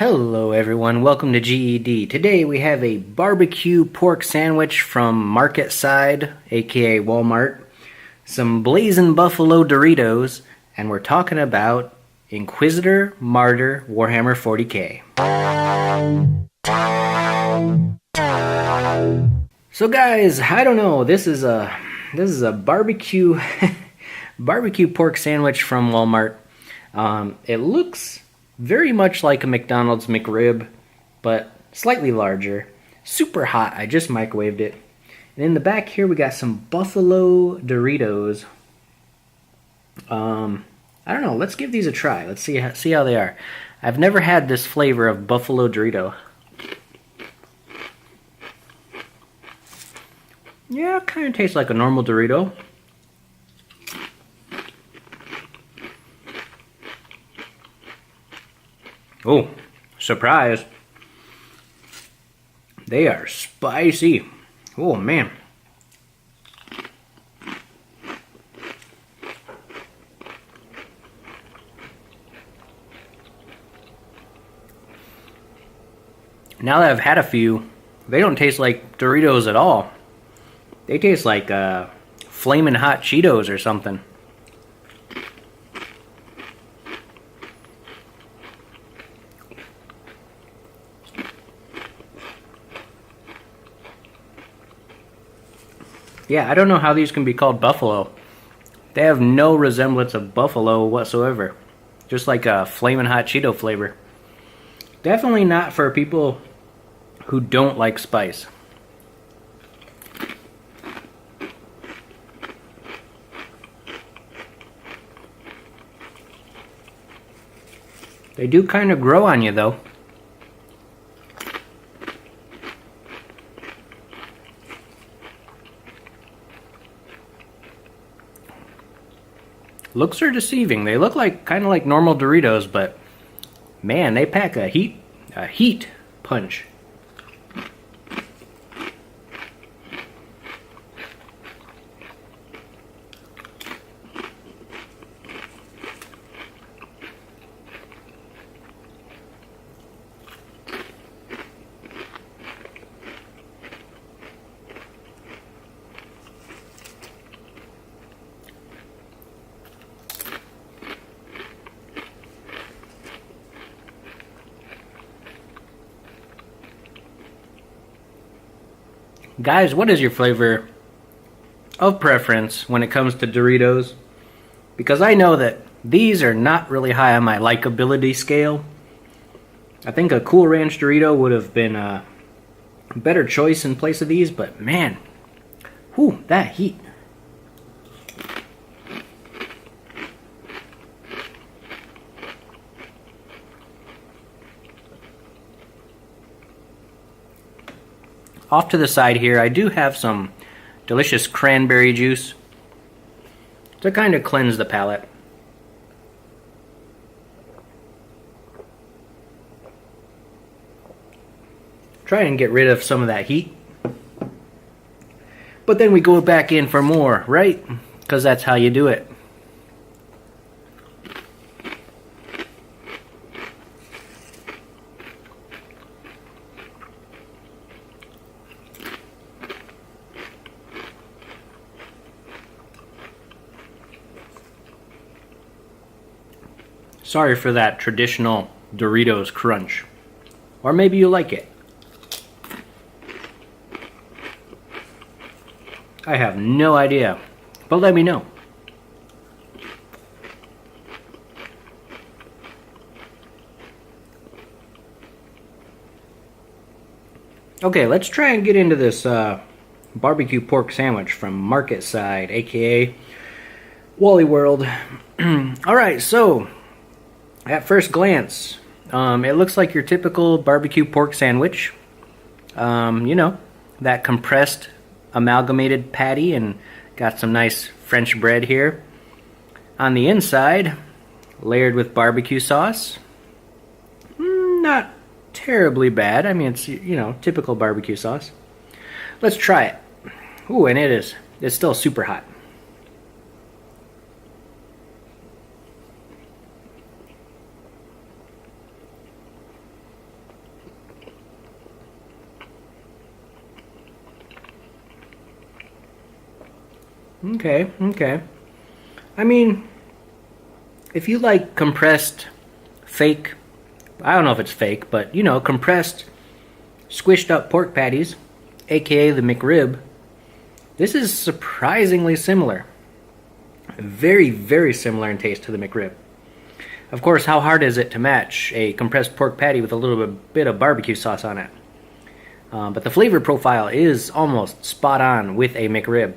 Hello everyone, welcome to GED. Today we have a barbecue pork sandwich from Market Side, aka Walmart, some blazing buffalo Doritos, and we're talking about Inquisitor Martyr Warhammer 40k. So guys, I don't know, this is a barbecue barbecue pork sandwich from Walmart. It looks very much like a McDonald's McRib, but slightly larger. Super hot. I just microwaved it. And in the back here we got some buffalo Doritos. I don't know. Let's give these a try. Let's see how they are. I've never had this flavor of buffalo Dorito. Yeah, it kind of tastes like a normal Dorito. Oh, surprise. They are spicy. Oh, man. Now that I've had a few, they don't taste like Doritos at all. They taste like Flamin' Hot Cheetos or something. Yeah, I don't know how these can be called buffalo. They have no resemblance of buffalo whatsoever. Just like a Flamin' Hot Cheeto flavor. Definitely not for people who don't like spice. They do kind of grow on you though. Looks are deceiving. They look like kind of like normal Doritos, but man, they pack a heat punch. Guys, what is your flavor of preference when it comes to Doritos? Because I know that these are not really high on my likability scale. I think a Cool Ranch Dorito would have been a better choice in place of these, but man, whew, that heat. Off to the side here, I do have some delicious cranberry juice to kind of cleanse the palate. Try and get rid of some of that heat. But then we go back in for more, right? Because that's how you do it. Sorry for that traditional Doritos crunch. Or maybe you like it. I have no idea, but let me know. Okay, let's try and get into this barbecue pork sandwich from Market Side, aka Wally World. Alright, so at first glance, it looks like your typical barbecue pork sandwich. You know, that compressed amalgamated patty and got some nice French bread here. On the inside, layered with barbecue sauce. Not terribly bad. I mean, it's, you know, typical barbecue sauce. Let's try it. Ooh, and it's still super hot. Okay, okay. I mean, if you like compressed, fake, I don't know if it's fake, but you know, compressed, squished up pork patties, aka the McRib, this is surprisingly similar. Very, very similar in taste to the McRib. Of course, how hard is it to match a compressed pork patty with a little bit of barbecue sauce on it? But the flavor profile is almost spot on with a McRib.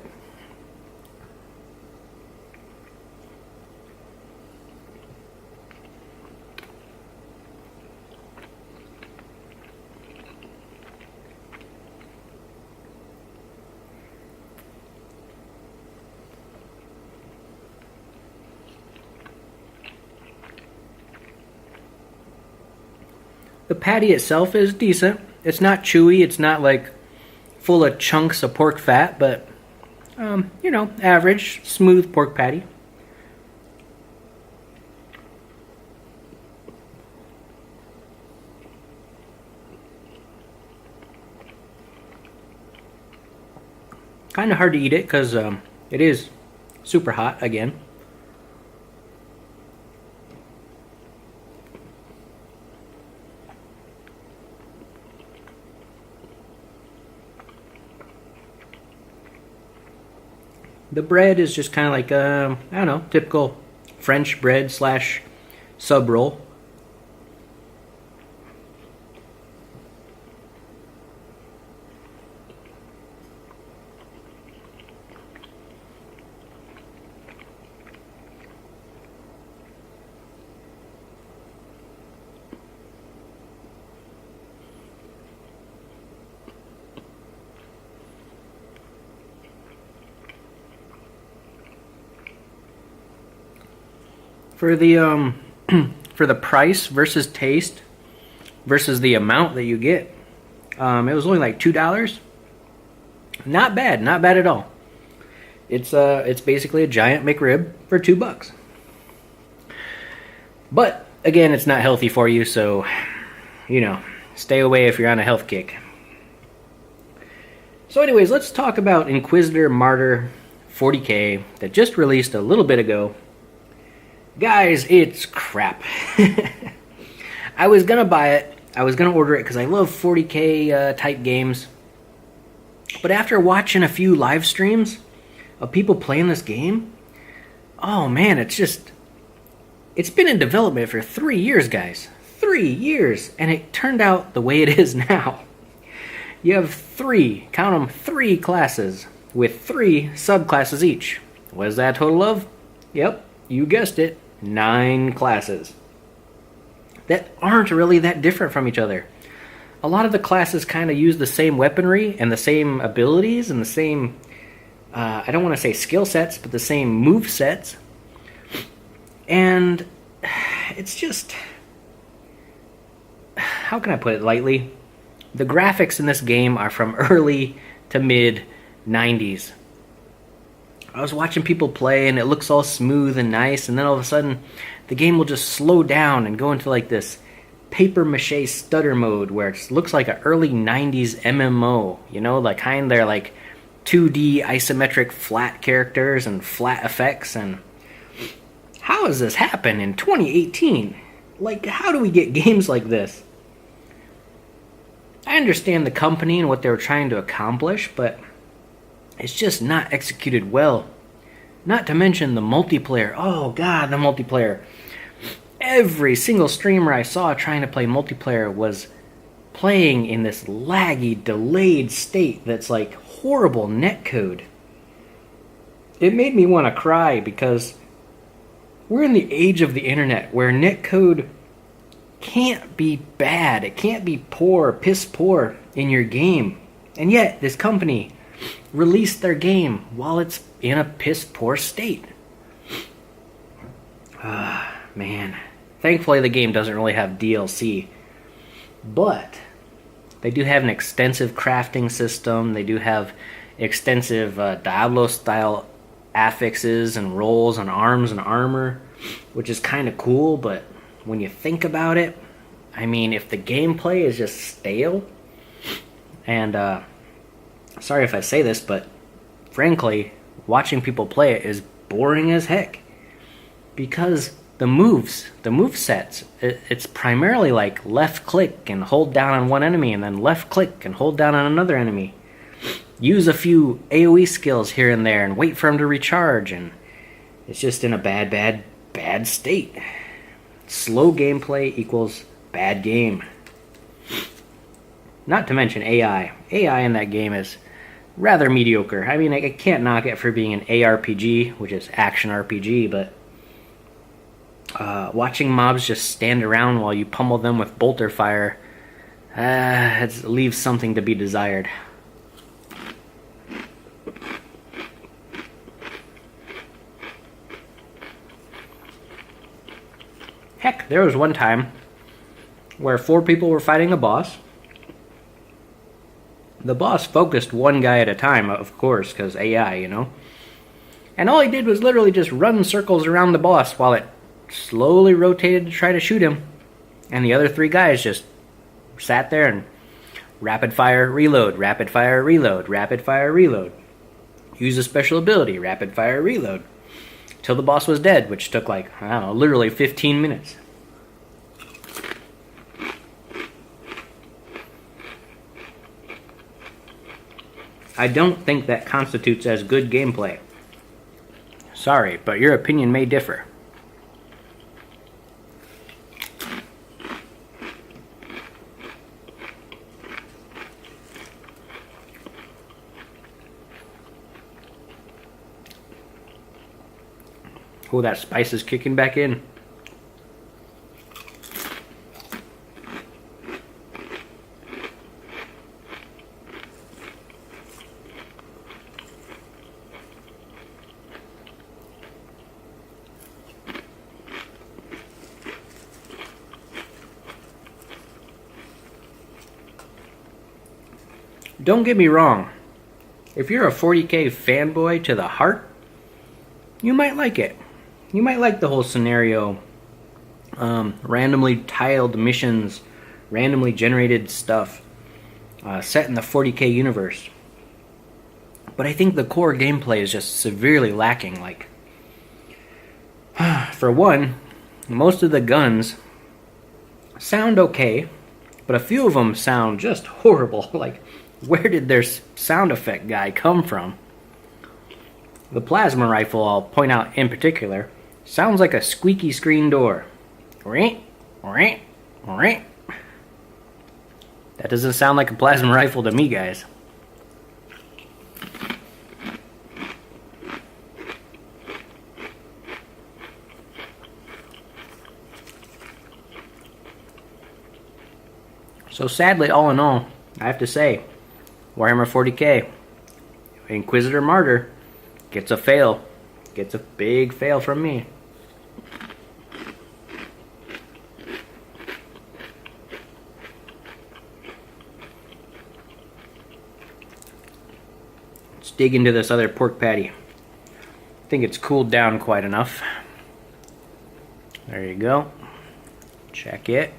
The patty itself is decent. It's not chewy. It's not like full of chunks of pork fat, but you know, average, smooth pork patty. Kind of hard to eat it because it is super hot again. The bread is just kind of like, I don't know, typical French bread slash sub roll. For the for the price versus taste versus the amount that you get, it was only like $2. Not bad, not bad at all. It's basically a giant McRib for $2. But again, it's not healthy for you, so you know, stay away if you're on a health kick. So anyways, let's talk about Inquisitor Martyr 40k that just released a little bit ago. Guys, it's crap. I was gonna buy it. I was gonna order it because I love 40k type games. But after watching a few live streams of people playing this game, oh man, it's been in development for 3 years, guys. 3 years, and it turned out the way it is now. You have count them, 3 classes with 3 subclasses each. What is that total of? Yep, you guessed it. 9 classes that aren't really that different from each other. A lot of the classes kind of use the same weaponry and the same abilities and the same, I don't want to say skill sets, but the same move sets. And it's just, how can I put it lightly? The graphics in this game are from early to mid 90s. I was watching people play and it looks all smooth and nice, and then all of a sudden the game will just slow down and go into like this paper mache stutter mode where it looks like an early 90s MMO, you know, like kind of like 2D isometric flat characters and flat effects. And how does this happen in 2018? Like, how do we get games like this? I understand the company and what they were trying to accomplish, but it's just not executed well. Not to mention the multiplayer. Oh god, the multiplayer. Every single streamer I saw trying to play multiplayer was playing in this laggy, delayed state that's like horrible netcode. It made me want to cry because we're in the age of the internet where netcode can't be bad. It can't be poor, piss poor in your game. And yet, this company released their game while it's in a piss poor state. Man. Thankfully the game doesn't really have DLC. But they do have an extensive crafting system. They do have extensive Diablo style affixes and rolls and arms and armor, which is kind of cool. But when you think about it, I mean, if the gameplay is just stale, and sorry if I say this, but frankly, watching people play it is boring as heck. Because the move sets, it's primarily like left click and hold down on one enemy, and then left click and hold down on another enemy. Use a few AoE skills here and there and wait for them to recharge, and it's just in a bad state. Slow gameplay equals bad game. Not to mention AI. AI in that game is rather mediocre. I mean, I can't knock it for being an ARPG, which is action RPG, but watching mobs just stand around while you pummel them with bolter fire, it leaves something to be desired. Heck, there was one time where 4 people were fighting a boss. The boss focused one guy at a time, of course, because AI, you know. And all he did was literally just run circles around the boss while it slowly rotated to try to shoot him. And the other 3 guys just sat there and rapid fire, reload, rapid fire, reload, rapid fire, reload. Use a special ability, rapid fire, reload. Till the boss was dead, which took like, I don't know, literally 15 minutes. I don't think that constitutes as good gameplay. Sorry, but your opinion may differ. Oh, that spice is kicking back in. Don't get me wrong. If you're a 40k fanboy to the heart, you might like it. You might like the whole scenario. Randomly tiled missions, randomly generated stuff, set in the 40k universe. But I think the core gameplay is just severely lacking. Like, for one, most of the guns sound okay, but a few of them sound just horrible. Like, where did their sound effect guy come from? The plasma rifle, I'll point out in particular, sounds like a squeaky screen door. That doesn't sound like a plasma rifle to me, guys. So sadly, all in all, I have to say, Warhammer 40k Inquisitor Martyr gets a fail. Gets a big fail from me. Let's dig into this other pork patty. I think it's cooled down quite enough. There you go. Check it.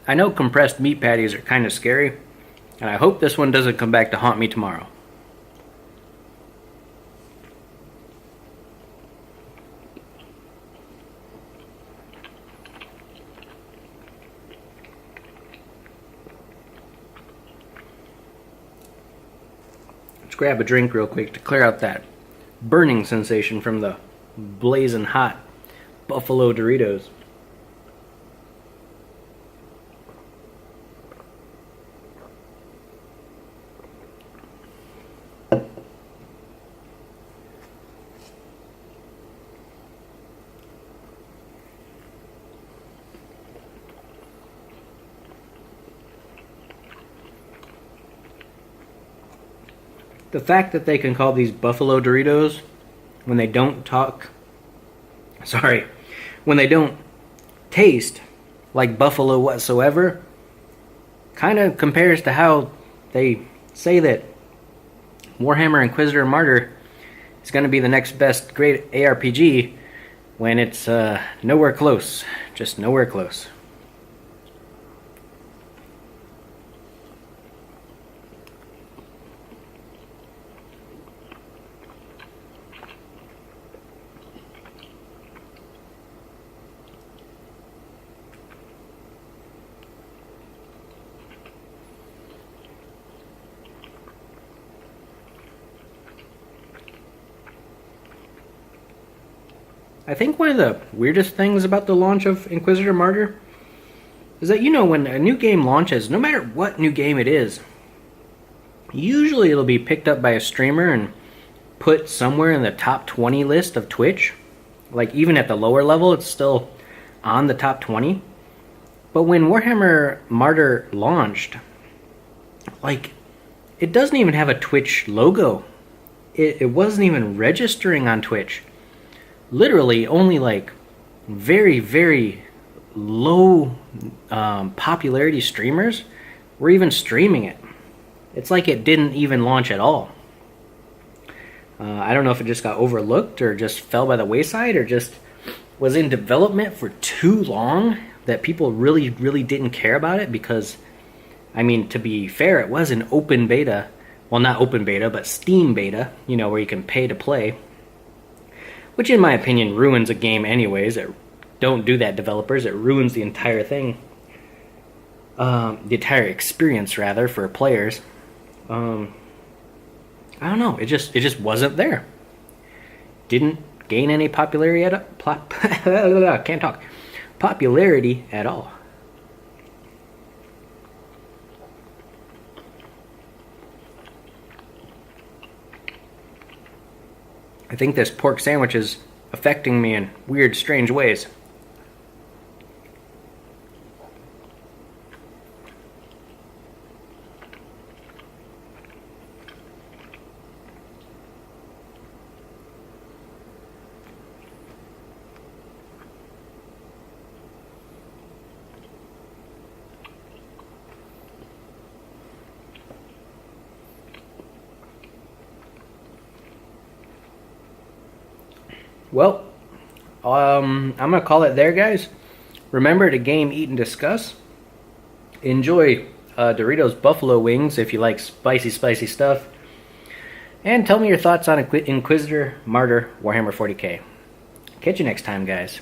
I know compressed meat patties are kind of scary, and I hope this one doesn't come back to haunt me tomorrow. Let's grab a drink real quick to clear out that burning sensation from the blazing hot buffalo Doritos. The fact that they can call these buffalo Doritos when they don't when they don't taste like buffalo whatsoever, kind of compares to how they say that Warhammer Inquisitor Martyr it's going to be the next best great ARPG when it's nowhere close. Just nowhere close. I think one of the weirdest things about the launch of Inquisitor Martyr is that, you know, when a new game launches, no matter what new game it is, usually it'll be picked up by a streamer and put somewhere in the top 20 list of Twitch. Like, even at the lower level, it's still on the top 20. But when Warhammer Martyr launched, like, it doesn't even have a Twitch logo. It wasn't even registering on Twitch. Literally only like very, very low popularity streamers were even streaming it. It's like it didn't even launch at all. I don't know if it just got overlooked or just fell by the wayside or just was in development for too long that people really, really didn't care about it because, I mean, to be fair, it was an open beta. Well, not open beta, but Steam beta, you know, where you can pay to play. Which, in my opinion, ruins a game anyways. Don't do that, developers. It ruins the entire thing. The entire experience, rather, for players. I don't know. It just wasn't there. Didn't gain any popularity at can't talk. Popularity at all. I think this pork sandwich is affecting me in weird, strange ways. Well, I'm going to call it there, guys. Remember to game, eat, and discuss. Enjoy Doritos Buffalo Wings if you like spicy, spicy stuff. And tell me your thoughts on Inquisitor Martyr Warhammer 40k. Catch you next time, guys.